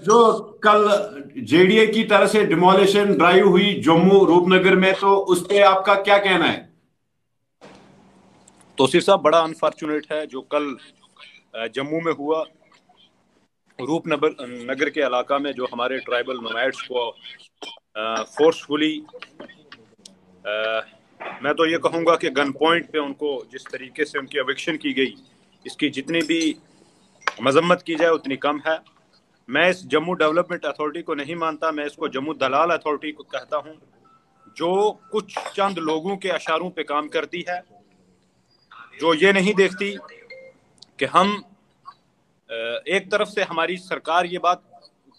जो कल जेडीए की तरफ से डिमोलिशन ड्राइव हुई जम्मू रूपनगर में, तो उस पे आपका क्या कहना है? तौसीफ साहब, बड़ा अनफॉर्चुनेट है जो कल जम्मू में हुआ। रूपनगर नगर के इलाका में जो हमारे ट्राइबल नोमैड्स को फोर्सफुली, मैं तो ये कहूँगा कि गन पॉइंट पे उनको जिस तरीके से उनकी एविक्शन की गई, इसकी जितनी भी मजम्मत की जाए उतनी कम है। मैं इस जम्मू डेवलपमेंट अथॉरिटी को नहीं मानता, मैं इसको जम्मू दलाल अथॉरिटी को कहता हूँ, जो कुछ चंद लोगों के इशारों पे काम करती है, जो ये नहीं देखती कि हम एक तरफ से हमारी सरकार ये बात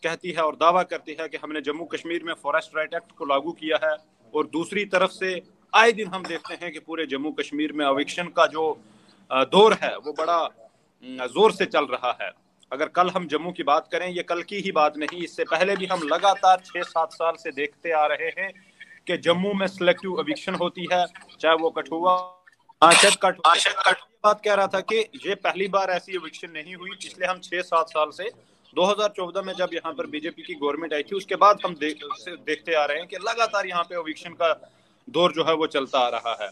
कहती है और दावा करती है कि हमने जम्मू कश्मीर में फॉरेस्ट राइट एक्ट को लागू किया है, और दूसरी तरफ से आए दिन हम देखते हैं कि पूरे जम्मू कश्मीर में एविक्शन का जो दौर है वो बड़ा जोर से चल रहा है। अगर कल हम जम्मू की बात करें, ये कल की ही बात नहीं, इससे पहले भी हम लगातार 6-7 साल से देखते आ रहे हैं कि जम्मू में सिलेक्टिव एविक्शन होती है, चाहे वो कठुआ बात कह रहा था कि ये पहली बार ऐसी एविक्शन नहीं हुई। पिछले हम 6-7 साल से 2014 में जब यहाँ पर बीजेपी की गवर्नमेंट आई थी, उसके बाद हम देखते आ रहे हैं कि लगातार यहाँ पे एविक्शन का दौर जो है वो चलता आ रहा है।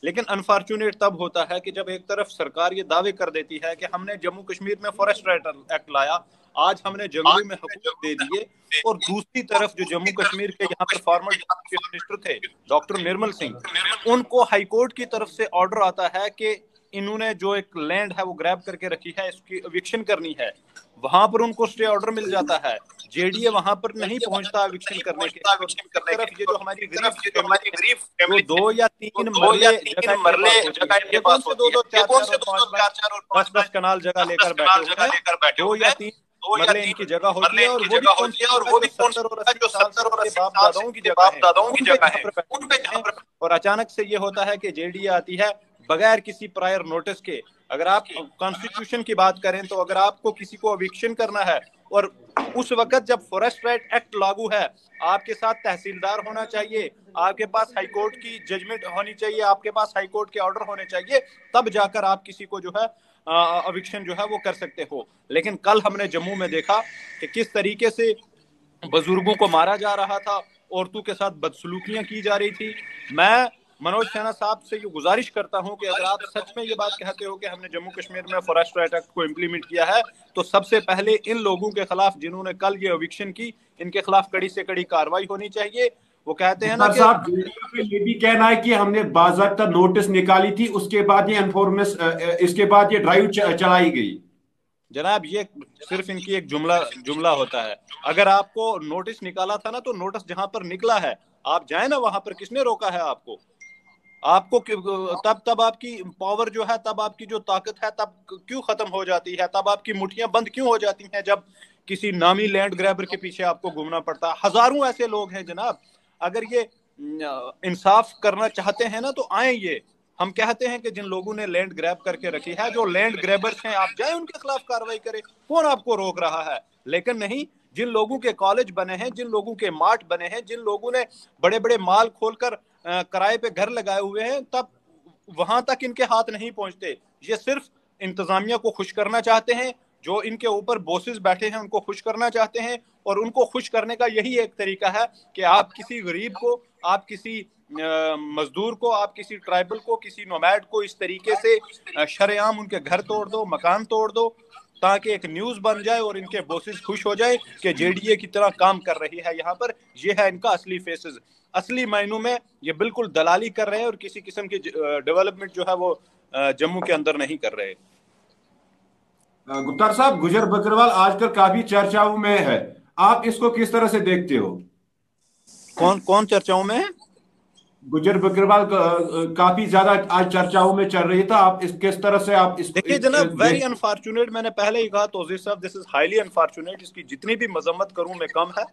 लेकिन अनफॉर्चुनेट तब होता है कि जब एक तरफ सरकार ये दावे कर देती है कि हमने जम्मू कश्मीर में फॉरेस्ट राइट एक्ट लाया, आज हमने जंगलों में हकूक दे दिए, और दूसरी तरफ जो जम्मू कश्मीर के यहाँ पर फॉर्मर चीफ मिनिस्टर थे डॉक्टर निर्मल सिंह, उनको हाईकोर्ट की तरफ से ऑर्डर आता है कि इन्होंने जो एक लैंड है वो ग्रैब करके रखी है, इसकी एविक्शन करनी है। वहां पर उनको स्टे ऑर्डर मिल जाता है, जेडीए वहां पर नहीं पहुंचता एविक्शन करने के तरफ। ये जो हमारी गरीब वो 2 या 3 मरले जगह पास होती है, 10-10 कनाल जगह लेकर बैठे हैं, 2 या 3 मरले इनकी जगह होती है, और वो भी 70 और 80 साल के बाप दादाओं की जगह है। और अचानक से ये होता है कि जेडीए आती है बगैर किसी प्रायर नोटिस के। अगर आप कॉन्स्टिट्यूशन की बात करें तो अगर आपको किसी को एविक्शन करना है, और उस वक्त जब फॉरेस्ट राइट एक्ट लागू है, आपके साथ तहसीलदार होना चाहिए, आपके पास हाईकोर्ट की जजमेंट होनी चाहिए, आपके पास हाईकोर्ट के ऑर्डर होने चाहिए, तब जाकर आप किसी को जो है एविक्शन जो है वो कर सकते हो। लेकिन कल हमने जम्मू में देखा कि किस तरीके से बुजुर्गों को मारा जा रहा था, औरतों के साथ बदसलूकियां की जा रही थी। मैं मनोज सिन्हा साहब से ये गुजारिश करता हूं कि अगर आप सच में ये बात कहते हो कि हमने जम्मू कश्मीर में फॉरेस्ट राइट एक्ट को इम्प्लीमेंट किया है, तो सबसे पहले इन लोगों के खिलाफ जिन्होंने कल ये एविक्शन की, इनके खिलाफ कड़ी से कड़ी कार्रवाई होनी चाहिए। वो कहते हैं ना कि साहब, ये भी कहना है कि हमने बाज़ाब्ता नोटिस निकाली थी, उसके बाद ये एनफोर्समेंट, इसके बाद ये ड्राइव चलाई गई। जनाब, ये सिर्फ इनकी एक जुमला होता है। अगर आपको नोटिस निकाला था ना, तो नोटिस जहां पर निकला है आप जाए ना वहां पर, किसने रोका है आपको? तब आपकी पावर जो है, तब आपकी जो ताकत है, तब क्यों खत्म हो जाती है? तब आपकी मुठ्ठियां बंद क्यों हो जाती हैं जब किसी नामी लैंड ग्रैबर के पीछे आपको घूमना पड़ता है? हजारों ऐसे लोग हैं जनाब, अगर ये इंसाफ करना चाहते हैं ना तो आए ये। हम कहते हैं कि जिन लोगों ने लैंड ग्रैब करके रखी है, जो लैंड ग्रैबर्स हैं, आप जाए उनके खिलाफ कार्रवाई करें, कौन आपको रोक रहा है? लेकिन नहीं, जिन लोगों के कॉलेज बने हैं, जिन लोगों के मार्ट बने हैं, जिन लोगों ने बड़े बड़े माल खोलकर किराए पे घर लगाए हुए हैं, तब वहां तक इनके हाथ नहीं पहुंचते। ये सिर्फ इंतजामिया को खुश करना चाहते हैं, जो इनके ऊपर बॉसेस बैठे हैं उनको खुश करना चाहते हैं, और उनको खुश करने का यही एक तरीका है कि आप किसी गरीब को, आप किसी मजदूर को, आप किसी ट्राइबल को, किसी नोमैड को इस तरीके से शरेआम उनके घर तोड़ दो, मकान तोड़ दो, ताकि एक न्यूज बन जाए और इनके बॉसेस खुश हो जाए कि जेडीए की तरह काम कर रही है यहाँ पर। ये है इनका असली फेसेस। असली मायनों में ये बिल्कुल दलाली कर रहे हैं और किसी किस्म की डेवलपमेंट जो है वो जम्मू के अंदर नहीं कर रहे। गुप्ता साहब, गुजर बकरवाल आजकल काफी चर्चाओं में है, आप इसको किस तरह से देखते हो? कौन चर्चाओं में है? गुजर बकरवाल काफी ज्यादा आज चर्चाओं में चल रही था, आप इस किस तरह से आप इस देखिए जनाब, वेरी अनफॉर्चुनेट, मैंने पहले ही कहा तौसीफ साहब, दिस इज हाईली अनफॉर्चुनेट। इसकी जितनी भी मजम्मत करूं मैं कम है,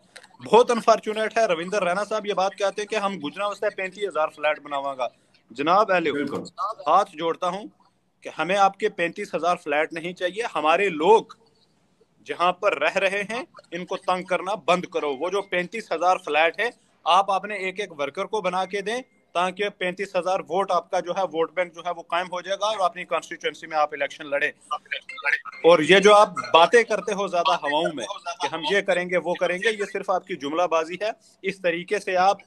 बहुत अनफॉर्चुनेट है। रविंदर रैना साहब ये बात कहते हैं कि हम गुजरा वस्ते 35,000 फ्लैट बनावांगा। जनाब हाथ जोड़ता हूं कि हमें आपके 35,000 फ्लैट नहीं चाहिए। हमारे लोग जहां पर रह रहे हैं इनको तंग करना बंद करो। वो जो 35,000 फ्लैट है, आप अपने एक एक वर्कर को बना के दें, ताकि 35,000 वोट आपका जो है वोट बैंक जो है वो कायम हो जाएगा और अपनी कॉन्स्टिट्यूंसी में आप इलेक्शन लड़े। और ये जो आप बातें करते हो ज्यादा हवाओं में कि हम ये करेंगे वो करेंगे, ये सिर्फ आपकी जुमलाबाजी है। इस तरीके से आप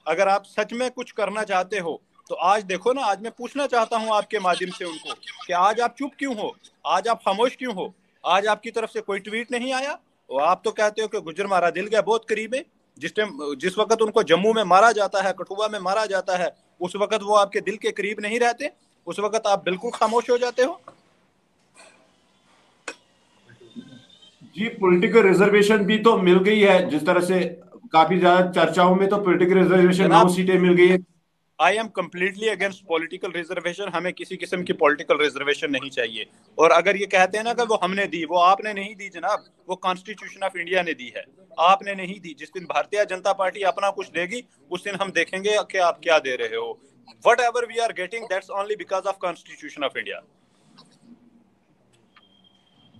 अगर आप सच में कुछ करना चाहते हो तो आज देखो ना, आज मैं पूछना चाहता हूं आपके माध्यम से उनको कि आज आप चुप क्यों हो, आज आप खामोश क्यों हो? आज आपकी तरफ से कोई ट्वीट नहीं आया और आप तो कहते हो कि गुजरमारा दिल गया बहुत करीब है। जिस वक्त उनको जम्मू में मारा जाता है, कठुआ में मारा जाता है, उस वक्त वो आपके दिल के करीब नहीं रहते, उस वक्त आप बिल्कुल खामोश हो जाते हो। जी, पॉलिटिकल रिजर्वेशन भी तो मिल गई है जिस तरह से काफी ज्यादा चर्चाओं में, तो पॉलिटिकल रिजर्वेशन 9 जनाब, सीटें मिल गई है। I am completely against political reservation. हमें किसी किस्म की पॉलिटिकल रिजर्वेशन नहीं चाहिए। और अगर ये कहते हैं ना कि वो हमने दी, वो आपने नहीं दी जनाब, वो कॉन्स्टिट्यूशन ऑफ इंडिया ने दी है, आपने नहीं दी। जिस दिन भारतीय जनता पार्टी अपना कुछ देगी उस दिन हम देखेंगे कि आप क्या दे रहे हो। Whatever we are getting that's only because of constitution of India.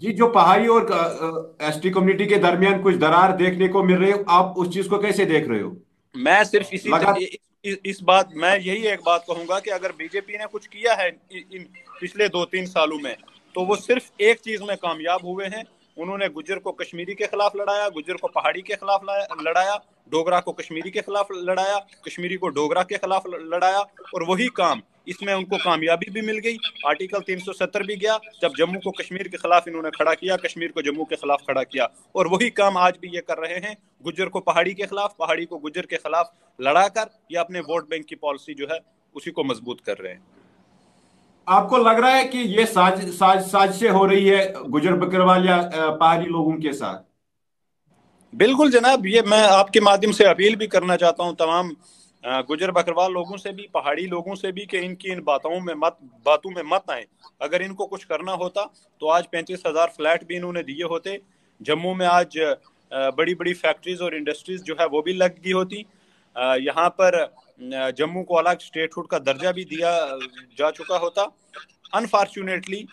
जी, जो पहाड़ी और एसटी कम्युनिटी के दरमियान कुछ दरार देखने को मिल रही है, आप उस चीज को कैसे देख रहे हो? मैं सिर्फ लगा इस बात मैं यही एक बात कहूंगा कि अगर बीजेपी ने कुछ किया है इन पिछले 2-3 सालों में तो वो सिर्फ एक चीज में कामयाब हुए हैं। उन्होंने गुज्जर को कश्मीरी के खिलाफ लड़ाया, गुज्जर को पहाड़ी के खिलाफ लड़ाया, डोगरा को कश्मीरी के खिलाफ लड़ाया, कश्मीरी को डोगरा के खिलाफ लड़ाया। और वही काम इसमें उनको कामयाबी भी मिल गई। आर्टिकल 370 भी गया जब जम्मू को कश्मीर के खिलाफ इन्होंने खड़ा किया, कश्मीर को जम्मू के खिलाफ खड़ा किया। और वही काम आज भी ये कर रहे हैं, गुज्जर को पहाड़ी के खिलाफ, पहाड़ी को गुज्जर के खिलाफ लड़ाकर ये अपने वोट बैंक की पॉलिसी जो है उसी को मजबूत कर रहे हैं। आपको लग रहा है कि ये साजिशें हो रही है गुजर बकरवाल या पहाड़ी लोगों के साथ? बिल्कुल जनाब, ये मैं आपके माध्यम से अपील भी करना चाहता हूँ तमाम गुजर बकरवाल लोगों से भी, पहाड़ी लोगों से भी कि इनकी इन बातों में मत आए। अगर इनको कुछ करना होता तो आज 35,000 फ्लैट भी इन्होंने दिए होते। जम्मू में आज बड़ी बड़ी फैक्ट्रीज और इंडस्ट्रीज जो है वो भी लग गई होती। यहाँ पर जम्मू को अलग स्टेटहुड का दर्जा भी दिया जा चुका होता। अनफॉर्चुनेटली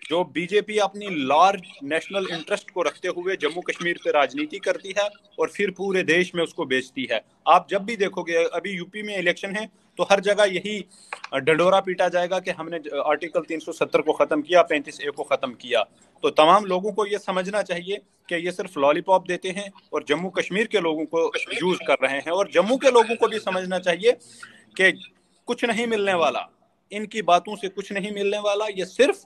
जो बीजेपी अपनी लार्ज नेशनल इंटरेस्ट को रखते हुए जम्मू कश्मीर पे राजनीति करती है और फिर पूरे देश में उसको बेचती है। आप जब भी देखोगे, अभी यूपी में इलेक्शन है तो हर जगह यही डंडोरा पीटा जाएगा कि हमने आर्टिकल 370 को खत्म किया, 35A को खत्म किया। तो तमाम लोगों को ये समझना चाहिए कि ये सिर्फ लॉलीपॉप देते हैं और जम्मू कश्मीर के लोगों को यूज कर रहे हैं। और जम्मू के लोगों को भी समझना चाहिए कि कुछ नहीं मिलने वाला, इनकी बातों से कुछ नहीं मिलने वाला। ये सिर्फ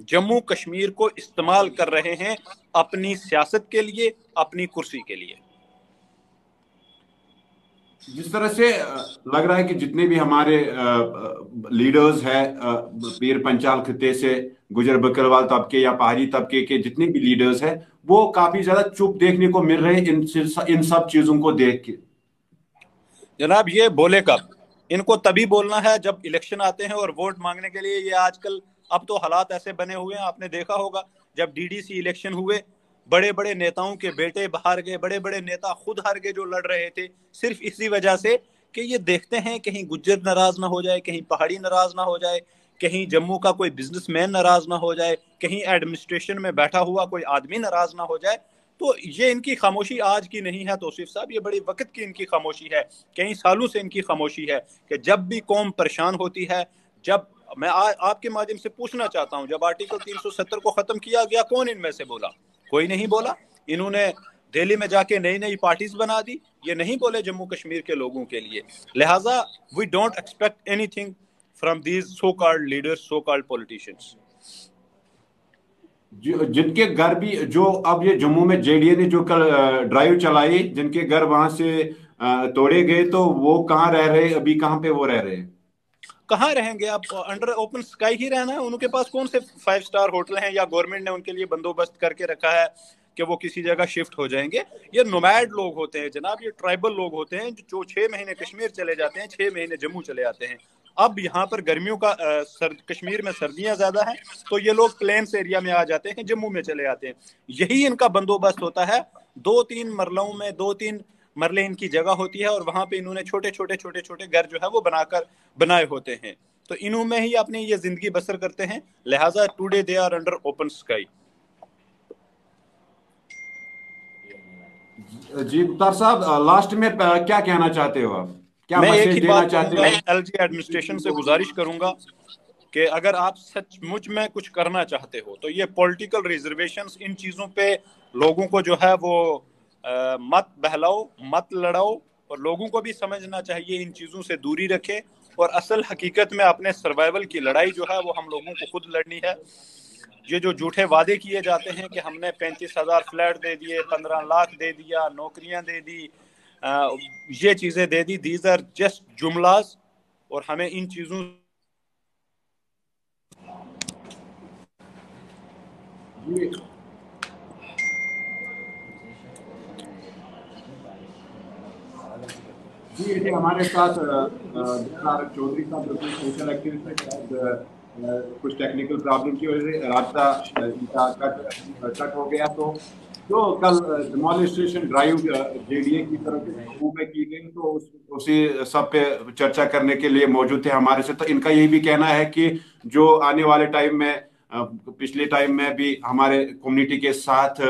जम्मू कश्मीर को इस्तेमाल कर रहे हैं अपनी सियासत के लिए, अपनी कुर्सी के लिए। जिस तरह से लग रहा है कि जितने भी हमारे लीडर्स हैं, पीर पंचाल खिते से गुजर बकरवाल तबके या पहाड़ी तबके के जितने भी लीडर्स हैं, वो काफी ज्यादा चुप देखने को मिल रहे हैं इन सब चीजों को देख के। जनाब, ये बोले कब? इनको तभी बोलना है जब इलेक्शन आते हैं और वोट मांगने के लिए। ये आजकल अब तो हालात ऐसे बने हुए हैं, आपने देखा होगा जब डीडीसी इलेक्शन हुए, बड़े बड़े नेताओं के बेटे बाहर गए, बड़े बड़े नेता खुद हार गए जो लड़ रहे थे, सिर्फ इसी वजह से कि ये देखते हैं कहीं गुज्जर नाराज ना हो जाए, कहीं पहाड़ी नाराज ना हो जाए, कहीं जम्मू का कोई बिजनेसमैन नाराज ना हो जाए, कहीं एडमिनिस्ट्रेशन में बैठा हुआ कोई आदमी नाराज ना हो जाए। तो ये इनकी खामोशी आज की नहीं है तौसीफ साहब, ये बड़ी वक्त की इनकी खामोशी है, कई सालों से इनकी खामोशी है कि जब भी कौम परेशान होती है, जब मैं आपके माध्यम से पूछना चाहता हूं, जब आर्टिकल 370 को खत्म किया गया कौन इनमें से बोला? कोई नहीं बोला। इन्होंने दिल्ली में जाके नई नई पार्टीज बना दी, ये नहीं बोले जम्मू कश्मीर के लोगों के लिए। लिहाजा we don't expect anything from these so called leaders, so called politicians. जिनके घर भी, जो अब ये जम्मू में जेडीए ने जो कल ड्राइव चलाई, जिनके घर वहां से तोड़े गए, तो वो कहाँ रह रहे? अभी कहाँ पे वो रह रहे हैं? कहाँ रहेंगे? आप अंडर ओपन स्काई ही रहना है। उनके पास कौन से 5 स्टार होटल हैं या गवर्नमेंट ने उनके लिए बंदोबस्त करके रखा है कि वो किसी जगह शिफ्ट हो जाएंगे? ये नोमैड लोग होते हैं जनाब, ये ट्राइबल लोग होते हैं जो 6 महीने कश्मीर चले जाते हैं, 6 महीने जम्मू चले आते हैं। अब यहाँ पर गर्मियों का कश्मीर में सर्दियां ज्यादा हैं तो ये लोग प्लेन्स एरिया में आ जाते हैं, जम्मू में चले आते हैं। यही इनका बंदोबस्त होता है। 2-3 मरलों में 2-3 मरले इनकी जगह होती है और वहां पे इन्होंने छोटे छोटे घर जो है वो बनाए होते हैं। तो इन्हों में ही अपनी ये जिंदगी बसर करते हैं। लिहाजा today they are under open sky. जी मुख्तार साहब, लास्ट में क्या कहना चाहते हो आप? क्या میں ایک मैसेज ہی देना بات चाहते کہوں گا, हैं؟ ایل جی ایڈمنسٹریشن سے گزارش کروں گا کہ اگر آپ سچ مچ میں کچھ کرنا چاہتے ہو تو یہ پولیٹیکل ریزرویشنز ان چیزوں پہ لوگوں کو جو ہے وہ مت بہلاؤ, مت لڑاؤ, اور لوگوں کو بھی سمجھنا چاہیے ان چیزوں سے دوری رکھے, اور اصل حقیقت میں اپنے سروائیول کی لڑائی جو ہے وہ ہم لوگوں کو خود لڑنی ہے. یہ جو جھوٹے وعدے کیے جاتے ہیں کہ ہم نے 35,000 فلیٹ دے دیے, 15 لاکھ دے دیا, نوکریاں دے دی, یہ چیزیں دے دی, دیز آر جسٹ جملاز, اور ہمیں ان چیزوں جی جی ایسے ہمارے ساتھ جناب چودھری صاحب بالکل سوشل ایکٹیوسٹ ہیں. شاید کچھ ٹیکنیکل پرابلم کی وجہ سے رابطہ ان کا کٹ ہو گیا. تو جو کل demonstration drive J D A کی طرف سے سکھو میں کی گئی, تو اسی سب پہ چرچا کرنے کے لیے موجود تھے ہمارے سے. تو ان کا یہی بھی کہنا ہے کہ جو آنے والے ٹائم میں, پچھلے ٹائم میں بھی ہمارے کمیونٹی کے ساتھ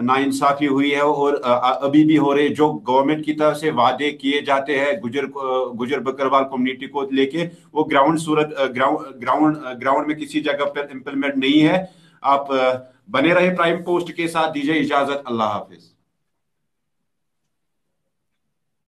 ناانصافی ہوئی ہے اور ابھی بھی ہو رہے, جو گورنمنٹ کی طرف سے وعدے کیے جاتے ہیں گجر بکروال کمیونٹی کو لے کے, وہ گراؤنڈ میں کسی جگہ پر امپلیمنٹ نہیں ہے. آپ بنے رہے پرائم پوسٹ کے ساتھ, دیجیے اجازت, اللہ حافظ.